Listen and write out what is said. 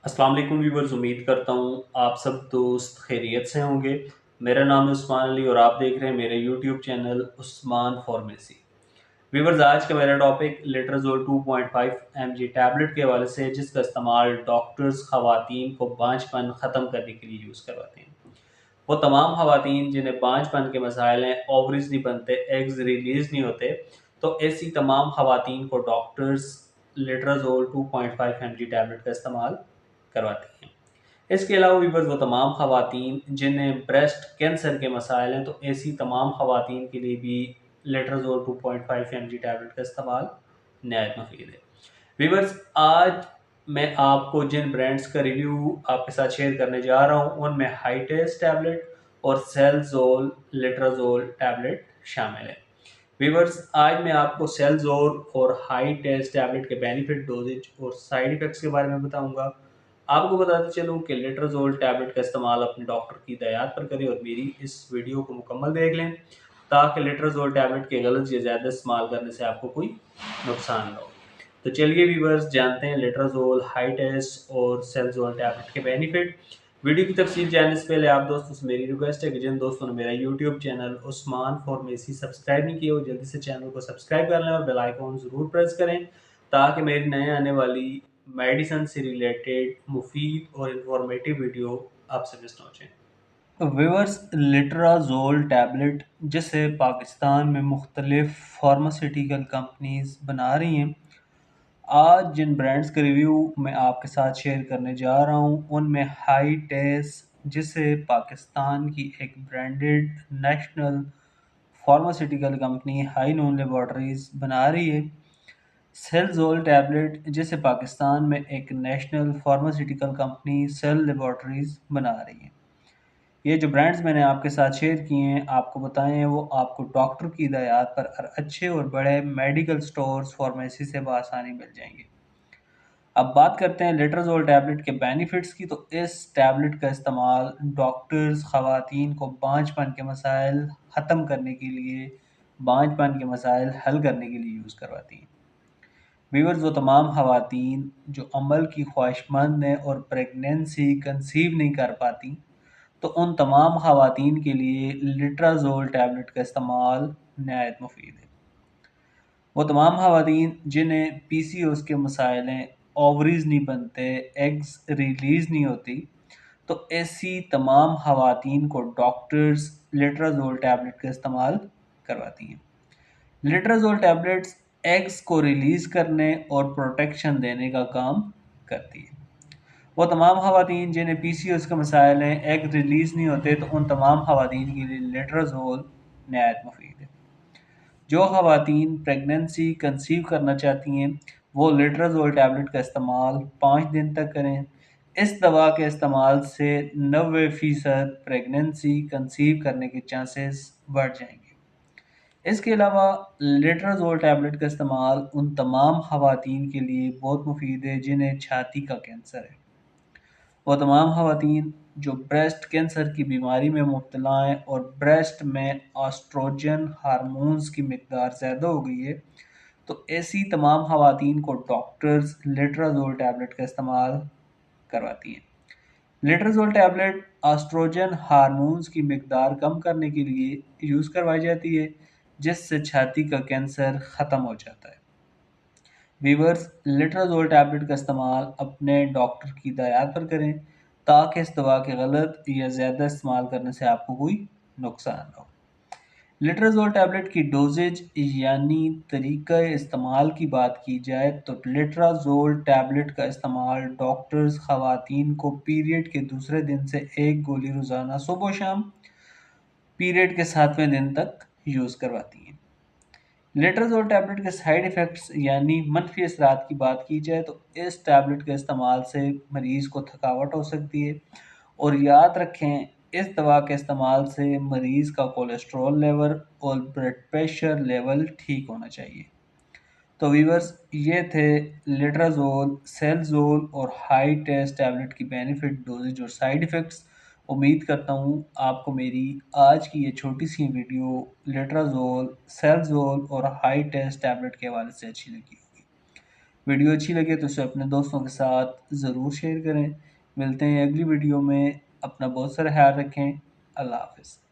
अस्सलाम वालेकुम व्यूवर्स, उम्मीद करता हूँ आप सब दोस्त खैरियत से होंगे। मेरा नाम है उस्मान अली और आप देख रहे हैं मेरे YouTube channel Usman pharmacy. Viewers, आज का मेरा टॉपिक लेट्राजोल 2.5 mg टैबलेट के हवाले से है, जिसका इस्तेमाल डॉक्टर्स खवातीन को बांझपन ख़त्म करने के लिए यूज़ करवाते हैं। वो तमाम खवातीन जिन्हें बांझपन के मसाइल हैं, ओवरीज नहीं बनते, एग्स रिलीज नहीं होते, तो ऐसी तमाम खवातीन को डॉक्टर्स लेट्राजोल 2.5 mg टैबलेट का इस्तेमाल करवाती हैं। इसके अलावा व्यूवर्स, वो तमाम खवातीन जिन्हें ब्रेस्ट कैंसर के मसाइल हैं, तो ऐसी तमाम खवातीन के लिए भी लेट्राजोल 2.5 mg टैबलेट का इस्तेमाल नहायत मुफीद है। व्यूवर्स, आज मैं आपको जिन ब्रांड्स का रिव्यू आपके साथ शेयर करने जा रहा हूँ उनमें हाईटेस टैबलेट और सेलजोल लेट्राजोल टैबलेट शामिल है। व्यूवर्स, आज मैं आपको सेलजोल और हाईटेस टैबलेट के बेनिफिट, डोजेज और साइड इफेक्ट्स के बारे में बताऊंगा। आपको बताते चलूँ कि लेट्राजोल टैबलेट का इस्तेमाल अपने डॉक्टर की हिदायत पर करें और मेरी इस वीडियो को मुकम्मल देख लें, ताकि लेट्राजोल टैबलेट के गलत या ज़्यादा इस्तेमाल करने से आपको कोई नुकसान ना हो। तो चलिए व्यूवर्स, जानते हैं लेट्राजोल, हाईटेस और सेलजोल टैबलेट के बेनिफिट। वीडियो की तफसील जानने से पहले आप दोस्तों से मेरी रिक्वेस्ट है कि जिन दोस्तों ने मेरा YouTube channel Usman pharmacy subscribe नहीं किया, वो जल्दी से चैनल को सब्सक्राइब कर लें और बेल आइकॉन ज़रूर प्रेस करें, ताकि मेरी नए आने वाली मेडिसिन से रिलेटेड मुफीद और इंफॉर्मेटिव वीडियो आपसे मिस ना हो जाए। व्यूअर्स, लेट्राजोल टैबलेट जिसे पाकिस्तान में मुख्तलिफ फार्मास्यूटिकल कंपनीज बना रही हैं, आज जिन ब्रांड्स का रिव्यू मैं आपके साथ शेयर करने जा रहा हूँ उनमें हाईटेस, जिसे पाकिस्तान की एक branded national pharmaceutical company High Noon Laboratories बना रही है। सेलजोल टैबलेट जिसे पाकिस्तान में एक नेशनल फार्मास्यूटिकल कंपनी सेल लेबॉर्टरीज बना रही है। ये जो ब्रांड्स मैंने आपके साथ शेयर किए हैं, आपको बताएं हैं, वो आपको डॉक्टर की हिदायत पर अच्छे और बड़े मेडिकल स्टोर्स फार्मेसी से बआसानी मिल जाएंगे। अब बात करते हैं लेट्राजोल टैबलेट के बेनिफिट्स की। तो इस टैबलेट का इस्तेमाल डॉक्टर्स ख़वातीन को बांझपन के मसाइल ख़त्म करने के लिए, बांझपन के मसाइल हल करने के लिए यूज़ करवाती हैं। व्यूअर्स, वो तमाम ख़वातीन जो अमल की ख्वाहिशमंद हैं और प्रेगनेंसी कंसीव नहीं कर पाती, तो उन तमाम ख़वातीन के लिए लेट्राजोल टैबलेट का इस्तेमाल नहायत मुफीद है। वो तमाम ख़वातीन जिन्हें पीसीओएस के मसाइल हैं, ओवरीज नहीं बनते, एग्स रिलीज नहीं होती, तो ऐसी तमाम ख़वातीन को डॉक्टर्स लेट्राजोल टैबलेट का इस्तेमाल करवाती हैं। लेट्राजोल टैबलेट्स एग्स को रिलीज करने और प्रोटेक्शन देने का काम करती है। वो तमाम ख़वातीन जिन्हें पीसीओएस के मसाइल हैं, एग रिलीज नहीं होते, तो उन तमाम ख़वातीन के लिए लेट्राजोल नहायत मुफीद है। जो ख़वातीन प्रेगनेंसी कंसीव करना चाहती हैं, वो लेट्राजोल टैबलेट का इस्तेमाल 5 दिन तक करें। इस दवा के इस्तेमाल से 90% प्रेगनेंसी कंसीव करने के चांसेस बढ़ जाएंगे। इसके अलावा लेट्राजोल टैबलेट का इस्तेमाल उन तमाम ख़वातीन के लिए बहुत मुफीद है जिन्हें छाती का कैंसर है। वो तमाम ख़वातीन जो ब्रेस्ट कैंसर की बीमारी में मुब्तला हैं और ब्रेस्ट में एस्ट्रोजन हार्मोन्स की मिकदार ज़्यादा हो गई है, तो ऐसी तमाम ख़वातीन को डॉक्टर्स लेट्राजोल टैबलेट का इस्तेमाल करवाती हैं। लेट्राजोल टैबलेट एस्ट्रोजन हार्मोन्स की मिकदार कम करने के लिए यूज़ करवाई जाती है, जिससे छाती का कैंसर ख़त्म हो जाता है। वीवर्स, लेट्राजोल टैबलेट का इस्तेमाल अपने डॉक्टर की हिदायत पर करें, ताकि इस दवा के गलत या ज़्यादा इस्तेमाल करने से आपको कोई नुकसान ना हो। लेट्राजोल टैबलेट की डोजेज यानी तरीका इस्तेमाल की बात की जाए, तो लेट्राजोल टैबलेट का इस्तेमाल डॉक्टर्स ख़वातीन को पीरियड के दूसरे दिन से एक गोली रोज़ाना सुबह शाम पीरियड के 7वें दिन तक यूज़ करवाती हैं। लेट्राजोल टैबलेट के साइड इफ़ेक्ट्स यानी मनफी असरात की बात की जाए, तो इस टैबलेट के इस्तेमाल से मरीज़ को थकावट हो सकती है, और याद रखें, इस दवा के इस्तेमाल से मरीज़ का कोलेस्ट्रॉल लेवल और ब्लड प्रेशर लेवल ठीक होना चाहिए। तो वीवर्स, ये थे लेट्राजोल, सेलजोल और हाई टेस्ट टैबलेट की बेनिफिट, डोजेज और साइड इफ़ेक्ट्स। उम्मीद करता हूँ आपको मेरी आज की ये छोटी सी वीडियो लेट्राजोल, सेलजोल और हाई टेस्ट टैबलेट के हवाले से अच्छी लगी होगी। ویڈیو اچھی لگے تو اسے اپنے دوستوں کے ساتھ ضرور شیئر کریں۔ ملتے ہیں اگلی ویڈیو میں، اپنا بہت سارا خیال رکھیں۔ اللہ حافظ۔